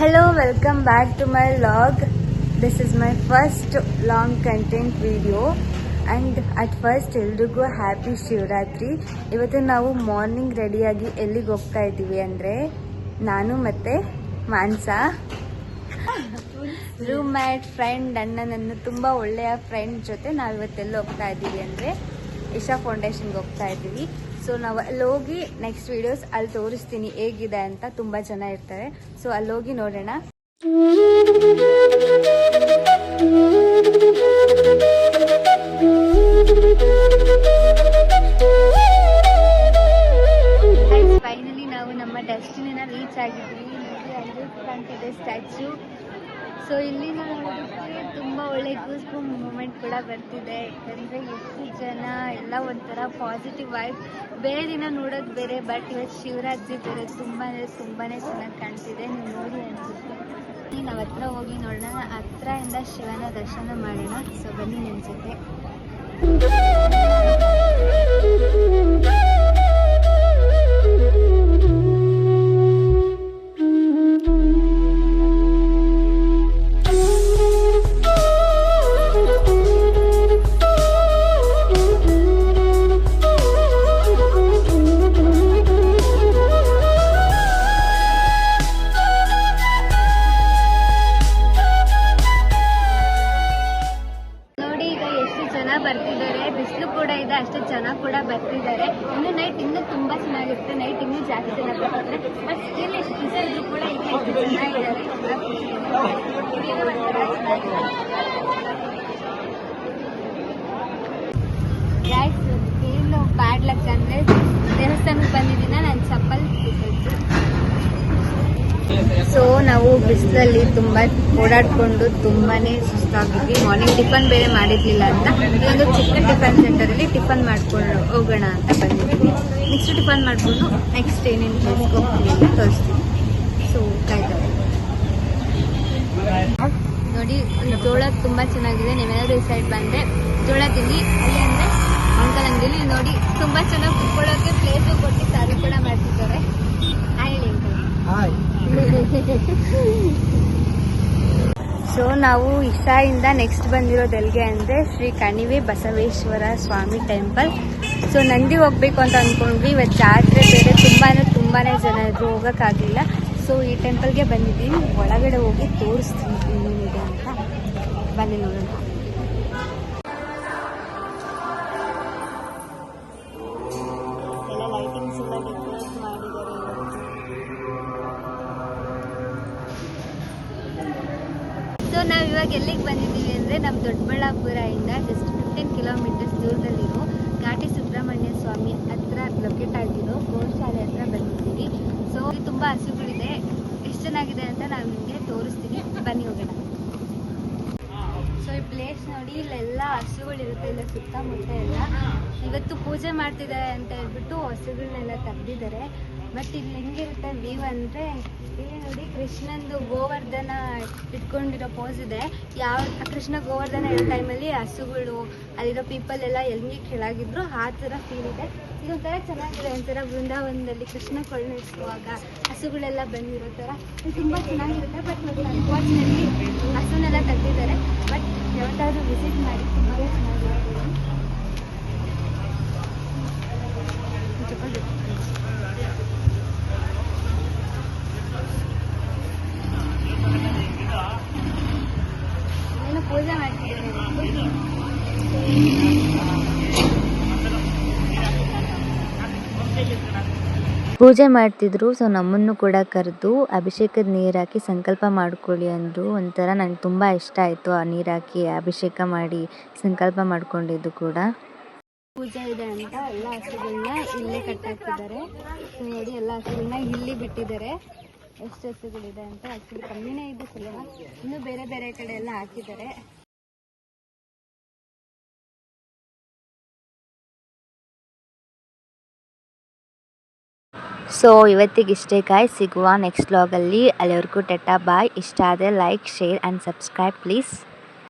Hello, welcome back to my vlog. This is my first long content video and at first ಎಲ್ರಿಗೂ happy Shivaratri. ಇವತ್ತು ನಾವು morning ರೆಡಿಯಾಗಿ ಎಲ್ಲಿಗೆ ಹೋಗ್ತಾ ಇದ್ದೀವಿ ಅಂದರೆ ನಾನು ಮತ್ತು ಮಾನ್ಸಾ ರೂಮ್ಮೇಟ್ ಫ್ರೆಂಡ್ ನನ್ನ ತುಂಬ ಒಳ್ಳೆಯ ಫ್ರೆಂಡ್ ಜೊತೆ ನಾವು ಇವತ್ತೆಲ್ಲಿ ಹೋಗ್ತಾ ಇದ್ದೀವಿ ಅಂದರೆ ಇಶಾ ಫೌಂಡೇಶನ್ಗೆ ಹೋಗ್ತಾ ಇದ್ದೀವಿ. ಸೊ ನಾವು ಅಲ್ಲಿ ಹೋಗಿ ನೆಕ್ಸ್ಟ್ ವೀಡಿಯೋಸ್ ಅಲ್ಲಿ ತೋರಿಸ್ತೀನಿ ಹೇಗಿದೆ ಅಂತ. ತುಂಬ ಜನ ಇರ್ತಾರೆ, ಸೊ ಅಲ್ಲಿ ಹೋಗಿ ನೋಡೋಣ. ಫೈನಲಿ ನಾವು ನಮ್ಮ ಡೆಸ್ಟಿನಿನ ರೀಚ್ ಆಗಿದ್ವಿ. ಅಲ್ಲಿ ಕಾಣ್ತಿದೆ ಸ್ಟ್ಯಾಚ್ಯೂ. ಸೊ ಇಲ್ಲಿ ನೋಡೋದಕ್ಕೆ ತುಂಬ ಒಳ್ಳೆ ಗೂಸ್ಬಂಪ್ ಮೂಮೆಂಟ್ ಕೂಡ ಬರ್ತಿದೆ. ಯಾಕಂದರೆ ಎಷ್ಟು ಜನ ಎಲ್ಲ ಒಂಥರ ಪಾಸಿಟಿವ್ ವೈಬ್. ಬೇರೆ ದಿನ ನೋಡೋದು ಬೇರೆ, ಬಟ್ ಇವತ್ತು ಶಿವರಾತ್ರಿ ಬೇರೆ. ತುಂಬಾ ಚೆನ್ನಾಗಿ ಕಾಣ್ತಿದೆ. ನೀವು ನೋಡಿ ಅನಿಸುತ್ತೆ. ನಾವು ಹತ್ರ ಹೋಗಿ ನೋಡೋಣ, ಹತ್ರದಿಂದ ಶಿವನ ದರ್ಶನ ಮಾಡೋಣ. ಸೊ ಬನ್ನಿ ನಿಮ್ಮ ಜೊತೆ. ಬರ್ತಿದ್ದಾರೆ, ಬಿಸಿಲು ಕೂಡ ಇದೆ, ಅಷ್ಟು ಜನ ಕೂಡ ಬರ್ತಿದ್ದಾರೆ. ಇನ್ನು ನೈಟ್ ಇನ್ನೂ ತುಂಬ ಚೆನ್ನಾಗಿರುತ್ತೆ. ನೈಟ್ ಇನ್ನೂ ಜಾಸ್ತಿ ಜನ ಬರ್ತಿದ್ದಾರೆ. ಬಟ್ ಸ್ಟಿಲ್ ಎಷ್ಟು ಬಿಸಿಲು ಕೂಡ ಇದೆ, ಎಷ್ಟು ಜನ ಇದ್ದಾರೆ. ಏನು ಬ್ಯಾಡ್ ಲಕ್ ಅಂದರೆ ದೇವಸ್ಥಾನಕ್ಕೆ ಬಂದಿದ್ದೀನ ನಾನು ಚಪ್ಪಲ್ ಬಿಟ್ಟಿದ್ದು. ಸೊ ನಾವು ಬಿಸಿಲಲ್ಲಿ ತುಂಬ ಓಡಾಡಿಕೊಂಡು ತುಂಬಾ ಸುಸ್ತಾಗಿದ್ವಿ. ಮಾರ್ನಿಂಗ್ ಟಿಫನ್ ಬೇರೆ ಮಾಡಿರಲಿಲ್ಲ ಅಂತ ಇದೊಂದು ಚಿಕ್ಕ ಟಿಫನ್ ಸೆಂಟರಲ್ಲಿ ಟಿಫನ್ ಮಾಡ್ಕೊಂಡು ಹೋಗೋಣ ಅಂತ ಬಂದಿದ್ವಿ. ನೆಕ್ಸ್ಟ್ ಟಿಫನ್ ಮಾಡಿಕೊಂಡು ನೆಕ್ಸ್ಟ್ ಏನೇನು ಪ್ಲೇಸ್ಗೆ ಹೋಗ್ತೀವಿ ಅಂತ ತೋರಿಸ್ತೀವಿ. ಸೊ ಕಾಯ್ತಾರೆ ನೋಡಿ. ಜೋಳ ತುಂಬ ಚೆನ್ನಾಗಿದೆ. ನೀವೇನಾದರೂ ಈ ಸೈಡ್ ಬಂದರೆ ಜೋಳ ತಿನ್ನಿ. ಅಲ್ಲಿ ಅಂದರೆ ಅಂಕಲ್ ಅಂಗಡಿಲಿ ನೋಡಿ ತುಂಬ ಚೆನ್ನಾಗಿ ಕುತ್ಕೊಳ್ಳೋಕ್ಕೆ ಪ್ಲೇಸು ಕೊಟ್ಟು ಸಾರಿ ಕೂಡ ಮಾಡ್ತಿದ್ದಾರೆ. ಹೇಳಿ ಸೊ ನಾವು ಇಶಾಯಿಂದ ನೆಕ್ಸ್ಟ್ ಬಂದಿರೋದು ಎಲ್ಲಿಗೆ ಅಂದರೆ ಶ್ರೀ ಕಣಿವೆ ಬಸವೇಶ್ವರ ಸ್ವಾಮಿ ಟೆಂಪಲ್. ಸೊ ನಂದಿ ಹೋಗ್ಬೇಕು ಅಂತ ಅಂದ್ಕೊಂಡ್ವಿ. ಇವತ್ತು ಜಾತ್ರೆ ಬೇರೆ, ತುಂಬಾ ಜನ ಇದ್ರು, ಹೋಗೋಕ್ಕಾಗಲಿಲ್ಲ. ಸೊ ಈ ಟೆಂಪಲ್ಗೆ ಬಂದಿದ್ದೀವಿ. ಒಳಗಡೆ ಹೋಗಿ ತೋರಿಸ್ತೀನಿ ಏನೇನಿದೆ ಅಂತ. ಬನ್ನಿ ನೋಡೋಣ. ಎಲ್ಲ ಲೈಟಿಂಗ್ಸ್ ಎಲ್ಲ ಡೆಕೋರೇಟ್ ಮಾಡಿದ್ದಾರೆ. ಸೊ ನಾವು ಇವಾಗ ಎಲ್ಲಿಗೆ ಬಂದಿದ್ದೀವಿ ಅಂದರೆ ನಮ್ಮ ದೊಡ್ಡಬಳ್ಳಾಪುರದಿಂದ ಜಸ್ಟ್ 15 ಕಿಲೋಮೀಟರ್ಸ್ ದೂರದಲ್ಲಿರೋ ಘಾಟಿ ಸುಬ್ರಹ್ಮಣ್ಯ ಸ್ವಾಮಿ ಹತ್ರ ಲೊಕೇಟ್ ಆಗಿರೋ ಗೋಶಾಲೆ ಹತ್ರ ಬಂದಿದ್ದೀವಿ. ಸೊ ಇಲ್ಲಿ ತುಂಬ ಹಸುಗಳಿದೆ. ಎಷ್ಟು ಚೆನ್ನಾಗಿದೆ ಅಂತ ನಾವು ನಿಮಗೆ ತೋರಿಸ್ತೀನಿ. ಬನ್ನಿ ಹೋಗೋಣ. ಸೊ ಈ ಪ್ಲೇಸ್ ನೋಡಿ, ಇಲ್ಲೆಲ್ಲ ಹಸುಗಳಿರುತ್ತೆ. ಇಲ್ಲ ಸುತ್ತಮುತ್ತ ಎಲ್ಲ ಇವತ್ತು ಪೂಜೆ ಮಾಡ್ತಿದ್ದಾರೆ ಅಂತ ಹೇಳ್ಬಿಟ್ಟು ಹಸುಗಳನ್ನೆಲ್ಲ ತೆಗ್ದಿದ್ದಾರೆ. ಬಟ್ ಇಲ್ಲಿ ಹೆಂಗಿರುತ್ತೆ ವ್ಯೂ ಅಂದರೆ, ಇಲ್ಲಿ ನೋಡಿ ಕೃಷ್ಣಂದು ಗೋವರ್ಧನ ಇಟ್ಕೊಂಡಿರೋ ಪೋಸ್ ಇದೆ. ಯಾವ ಕೃಷ್ಣ ಗೋವರ್ಧನ ಇರೋ ಟೈಮಲ್ಲಿ ಹಸುಗಳು ಅಲ್ಲಿರೋ ಪೀಪಲ್ ಎಲ್ಲ ಎಲ್ಲಿ ಕೆಳಗಿದ್ರು ಆ ಥರ ಫೀಲ್ ಇದೆ. ಇದೊಂಥರ ಚೆನ್ನಾಗಿದೆ. ಒಂಥರ ಬೃಂದಾವನದಲ್ಲಿ ಕೃಷ್ಣ ಕೊಳ್ಳಿಸುವಾಗ ಹಸುಗಳೆಲ್ಲ ಬಂದಿರೋ ಥರ ತುಂಬ ಚೆನ್ನಾಗಿರುತ್ತೆ. ಬಟ್ ಮತ್ತು ಅನ್ಫಾರ್ಚುನೇಟ್ಲಿ ಹಸುನೆಲ್ಲ ತೆಗ್ದಿದ್ದಾರೆ. ಬಟ್ ಯಾವತ್ತಾದ್ರೂ ವಿಸಿಟ್ ಮಾಡಿ, ತುಂಬಾ ಚೆನ್ನಾಗಿರುತ್ತೆ. ಏನು ಪೂಜೆ ಮಾಡ್ತಿದ್ದಾರೆ. ಪೂಜೆ ಮಾಡ್ತಿದ್ರು. ಸೊ ನಮ್ಮನ್ನು ಕೂಡ ಕರೆದು ಅಭಿಷೇಕದ ನೀರು ಹಾಕಿ ಸಂಕಲ್ಪ ಮಾಡ್ಕೊಳ್ಳಿ ಅಂದರು. ಒಂಥರ ನನಗೆ ತುಂಬ ಇಷ್ಟ ಆಯಿತು. ಆ ನೀರು ಹಾಕಿ ಅಭಿಷೇಕ ಮಾಡಿ ಸಂಕಲ್ಪ ಮಾಡ್ಕೊಂಡಿದ್ದು ಕೂಡ. ಪೂಜೆ ಇದೆ ಅಂತ ಎಲ್ಲ ಹಸುಗಳನ್ನ ಇಲ್ಲೇ ಕಟ್ಟಾಕ್ತಿದ್ದಾರೆ. ನೋಡಿ ಎಲ್ಲ ಹಸುಗಳನ್ನ ಇಲ್ಲಿ ಬಿಟ್ಟಿದ್ದಾರೆ. ಎಷ್ಟು ಹಸುಗಳಿದೆ ಅಂತ. ಹಸುಗಳು ಕಮ್ಮಿನೇ ಇದೆ ಸ್ವಲ್ಪ. ಇನ್ನೂ ಬೇರೆ ಬೇರೆ ಕಡೆ ಎಲ್ಲ ಹಾಕಿದ್ದಾರೆ. ಸೊ ಇವತ್ತಿಗಿಷ್ಟೇ ಗಾಯ್ಸ್. ಸಿಗುವ ನೆಕ್ಸ್ಟ್ ವ್ಲಾಗಲ್ಲಿ. ಅಲ್ಲಿವರೆಗೂ ಟಾಟಾ ಬಾಯ್. ಇಷ್ಟ ಆದರೆ like, share and subscribe please.